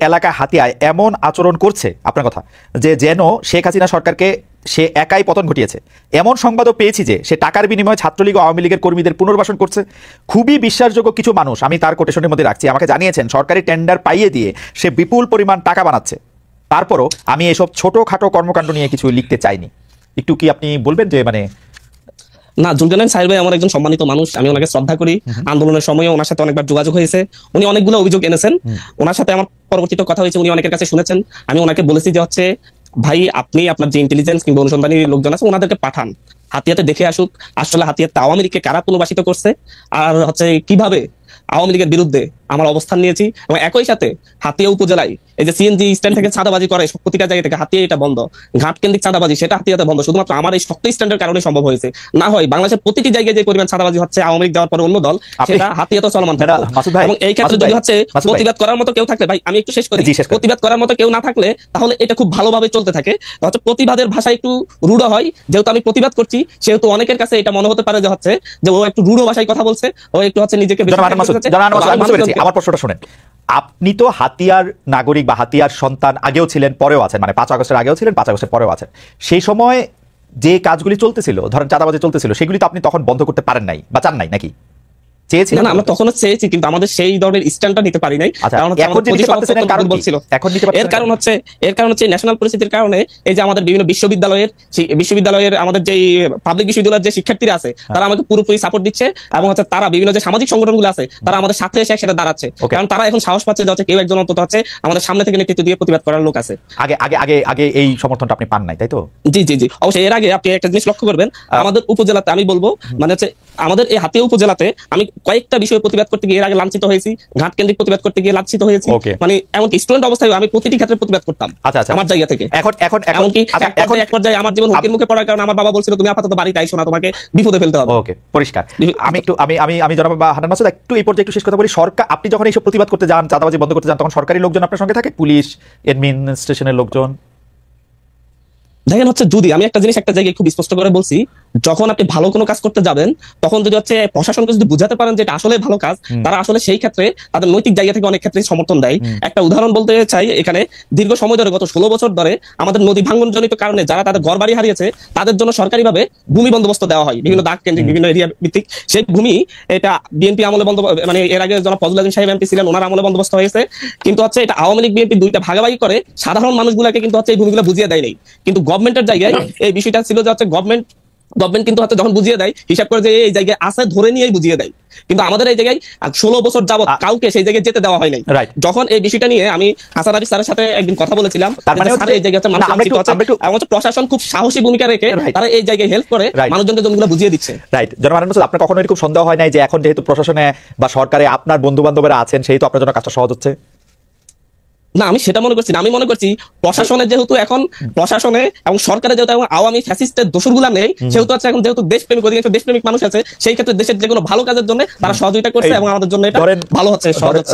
এলাকায় হাতিয়ায় এমন আচরণ করছে, আপনার কথা যে যেন শেখ হাসিনা সরকারকে সে একাই পতন ঘটিয়েছে, এমন সংবাদও পেয়েছি যে সে টাকার বিনিময়ে ছাত্রলীগ ও আওয়ামী লীগের কর্মীদের পুনর্বাসন করছে। খুবই বিশ্বাসযোগ্য কিছু মানুষ, আমি তার কোটেশনের মধ্যে রাখছি, আমাকে জানিয়েছেন সরকারি টেন্ডার পাইয়ে দিয়ে সে বিপুল পরিমাণ টাকা বানাচ্ছে। তারপরও আমি এসব ছোটখাটো কর্মকাণ্ড নিয়ে কিছু লিখতে চাইনি। একটু কি আপনি বলবেন যে মানে না, জুলকারনাইন সাহেব ভাই আমার একজন সম্মানিত মানুষ, আমি ওনাকে শ্রদ্ধা করি। আন্দোলনের সময় ওনার সাথে অনেকবার যোগাযোগ হয়েছে, উনি অনেকগুলো অভিযোগ এনেছেন। ওনার সাথে আমার পরবর্তীতে কথা হয়েছে, উনি অনেকের কাছে শুনেছেন। আমি ওনাকে বলেছি যে হচ্ছে ভাই আপনি আপনার যে ইন্টেলিজেন্স কিংবা অনুসন্ধানী লোকজন আছে ওনাদেরকে পাঠান, হাতিয়াতে দেখে আসুক আসলে হাতিয়াতে আওয়ামী লীগকে কারা পুনর্বাসিত করছে আর হচ্ছে কিভাবে আওয়ামী লীগের বিরুদ্ধে আমার অবস্থান নিয়েছি। এবং একই সাথে হাতিয়া উপজেলায় এই যে সিএনজি স্ট্যান্ড থেকে চাঁদাবাজি করে প্রতিটা জায়গা থেকে, হাতিয়া এটা বন্ধ। ঘাট কেন্দ্রিক চাঁদাবাজি সেটা হাতিয়াতে বন্ধ, শুধুমাত্র আমার এই শক্ত স্ট্যান্ডের কারণে সম্ভব হয়েছে। না হয় বাংলাদেশের প্রতিটি জায়গায় যে পরিমাণ চাঁদাবাজি হচ্ছে আওয়ামী লীগ যাওয়ার পরে অন্য দল, সেটা হাতিয়াতে চলমান থাকে। এবং এই ক্ষেত্রে যদি হচ্ছে প্রতিবাদ করার মতো কেউ থাকলে, ভাই আমি একটু শেষ করি, প্রতিবাদ করার মতো কেউ না থাকলে তাহলে এটা খুব ভালোভাবে চলতে থাকে। হচ্ছে প্রতিবাদের ভাষা একটু রূঢ় হয়, যেহেতু আমি প্রতিবাদ করছি সেহেতু অনেকের কাছে এটা মনে হতে পারে যে হচ্ছে যে ও একটু রূঢ় ভাষায় কথা বলছে, ও একটু হচ্ছে নিজেকে। আমার প্রশ্নটা শুনেন, আপনি তো হাতিয়ার নাগরিক বা হাতিয়ার সন্তান আগেও ছিলেন, পরেও আছেন, মানে 5 আগস্টের আগেও ছিলেন, 5 আগস্টের পরেও আছেন। সেই সময় যে কাজগুলি চলতেছিল, ধরেন চাঁদাবাজি চলতেছিল, সেগুলি তো আপনি তখন বন্ধ করতে পারেন নাই বা চান নাই নাকি? চেয়েছিলেন? আমরা তখনও চেয়েছি, কিন্তু আমাদের সেই ধরনের স্ট্যান্ডটা নিতে পারি নাই। এর কারণ হচ্ছে ন্যাশনাল পরিস্থিতির কারণে এই যে আমাদের বিভিন্ন বিশ্ববিদ্যালয়ের আমাদের যে পাবলিক বিশ্ববিদ্যালয়ের যে শিক্ষার্থীরা আছে তারা আমাকে পুরোপুরি সাপোর্ট দিচ্ছে, এবং হচ্ছে তারা বিভিন্ন যে সামাজিক সংগঠনগুলো আছে তারা আমাদের সাথে এসে একসাথে দাঁড়াচ্ছে। কারণ তারা এখন সাহস পাচ্ছে যে কেউ একজন অন্তত হচ্ছে আমাদের সামনে থেকে নেতৃত্ব দিয়ে প্রতিবাদ করার লোক আছে। আগে এই সমর্থনটা আপনি পান নাই, তাই তো? জি জি জি, অবশ্যই। এর আগে আপনি একটা জিনিস লক্ষ্য করবেন, আমাদের উপজেলাতে আমি বলবো মানে হচ্ছে আমাদের এই হাতিয়া উপজেলাতে আমি কয়েকটা বিষয়ে প্রতিবাদ করতে গিয়ে এর আগে লাঞ্ছিত হয়েছি, ঘাট কেন্দ্রিক প্রতিবাদ করতে গিয়ে লাঞ্ছিত হয়েছি। মানে এমনকি স্টুডেন্ট অবস্থায় আমি প্রতিটি ক্ষেত্রে প্রতিবাদ করতাম আমার জায়গা থেকে। এমনকি এক পর্যায়ে আমার জীবন হুমকির মুখে পড়ার কারণে আমার বাবা বলছিল তুমি আপাতত বাড়িতে আইসো না, তোমাকে বিপদে ফেলতে হবে। ওকে, পরিষ্কার। আমি জনাব হান্নান মাসুদ একটু এই পর্যায়ে একটু শেষ কথা বলি। সরকার, আপনি যখন এইসব প্রতিবাদ করতে যান, চাঁদাবাজি বন্ধ করতে যান, তখন সরকারি লোকজন আপনার সঙ্গে থাকে, পুলিশ, অ্যাডমিনিস্ট্রেশনের লোকজন? দেখেন হচ্ছে, যদি আমি একটা জিনিস একটা জায়গায় খুব স্পষ্ট করে বলছি, যখন আপনি ভালো কোনো কাজ করতে যাবেন তখন যদি হচ্ছে প্রশাসনকে যদি বুঝাতে পারেন যে এটা আসলে ভালো কাজ, তারা আসলে সেই ক্ষেত্রে তাদের নৈতিক জায়গা থেকে অনেক ক্ষেত্রে সমর্থন দেয়। একটা উদাহরণ বলতে চাই, এখানে দীর্ঘ সময় ধরে গত 16 বছর ধরে আমাদের নদী ভাঙ্গন জনিত কারণে যারা তাদের ঘর বাড়ি হারিয়েছে তাদের জন্য সরকারিভাবে ভূমি বন্দোবস্ত দেওয়া হয়, বিভিন্ন দাগ কেন্দ্রিক বিভিন্ন এরিয়া ভিত্তিক। সেই ভূমি এটা বিএনপি আমলে মানে এর আগে যারা ফজলুল আযম সাহেব এমপি ছিলেন ওনার আমলে বন্দোবস্ত হয়েছে, কিন্তু হচ্ছে এটা আওয়ামী লীগ বিএনপি দুইটা ভাগাভাগি করে সাধারণ মানুষগুলোকে কিন্তু হচ্ছে এই ভূমিগুলো বুঝিয়ে দেয় নাই। কিন্তু গভর্নমেন্টের জায়গায় এই বিষয়টা ছিল যে হচ্ছে গভর্নমেন্ট কিন্তু হচ্ছে যখন বুঝিয়ে দেয় হিসাব করে যে এই জায়গায় আছে ধরে নিয়েই বুঝিয়ে দেয়, কিন্তু আমাদের এই জায়গায় 16 বছর যাবত কাউকে সেই জায়গায় যেতে দেওয়া হয় নাই। যখন এই বিষয়টা নিয়ে আমি হাসান আরিফ স্যারের সাথে একদিন কথা বলেছিলাম, এই জায়গায় প্রশাসন খুব সাহসী ভূমিকা রেখে তারা এই জায়গায় হেল্প করে মানুষজনকে জমিগুলো বুঝিয়ে দিচ্ছে। রাইট। জনাব হান্নান মাসুদ, আপনার কখনো এরকম সন্দেহ হয় নাই যে এখন যেহেতু প্রশাসনে বা সরকারে আপনার বন্ধু বান্ধবরা আছেন সেহেতু আপনার জন্য কাজটা সহজ হচ্ছে? না, আমি সেটা মনে করছি না। আমি মনে করছি প্রশাসনে যেহেতু এখন প্রশাসনে এবং সরকারে যেহেতু আওয়ামী ফ্যাসিস্টের দোসরগুলা নেই, সেহেতু আছে এখন যেহেতু দেশপ্রেমিক অধিকাংশ দেশপ্রেমিক মানুষ আছে, সেই ক্ষেত্রে দেশের যে কোনো ভালো কাজের জন্য তারা সহযোগিতা করছে এবং আমাদের জন্য এটা ভালো হচ্ছে।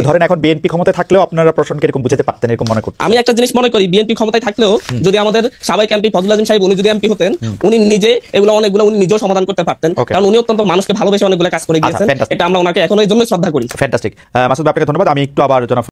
ধরেন এখন বিএনপি ক্ষমতায় থাকলেও আপনারা প্রশাসনকে এরকম বুঝাতে পারতেন, এরকম মনে করতেন? আমি একটা জিনিস মনে করি, বিএনপি ক্ষমতায় থাকলেও যদি আমাদের সাবেক এমপি ফজলুল আযম সাহেব উনি যদি এমপি হতেন, উনি নিজে অনেকগুলো উনি নিজেও সমাধান করতে পারতেন, কারণ উনি অত্যন্ত মানুষকে ভালোবেসে অনেকগুলো কাজ করে গিয়েছেন। এটা আমরা ওনাকে এখন এই জন্য শ্রদ্ধা করি। ফ্যান্টাস্টিক। মাসুদ, আপনাকে ধন্যবাদ। আমি একটু আবার